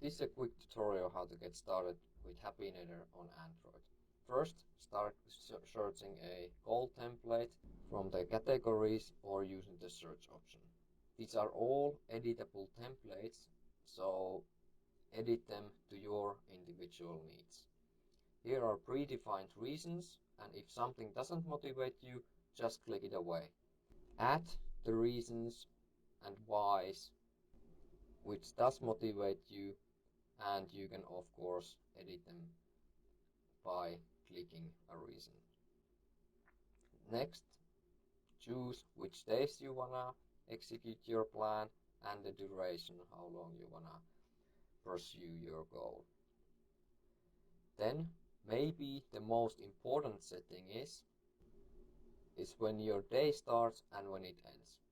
This is a quick tutorial how to get started with Habinator on Android. First, start searching a goal template from the categories or using the search option. These are all editable templates, so edit them to your individual needs. Here are predefined reasons, and if something doesn't motivate you, just click it away. Add the reasons and whys which does motivate you, and you can of course edit them by clicking a reason. Next, choose which days you wanna execute your plan and the duration, how long you wanna pursue your goal. Then maybe the most important setting is when your day starts and when it ends.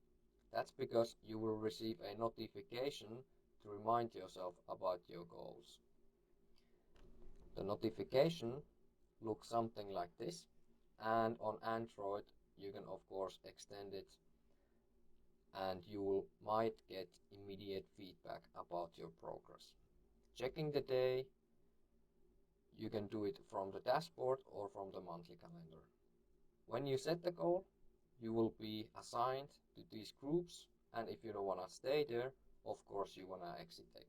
That's because you will receive a notification to remind yourself about your goals. The notification looks something like this, and on Android you can of course extend it, and you might get immediate feedback about your progress. Checking the day, you can do it from the dashboard or from the monthly calendar. When you set the goal, you will be assigned to these groups, and if you don't want to stay there, of course you want to exit the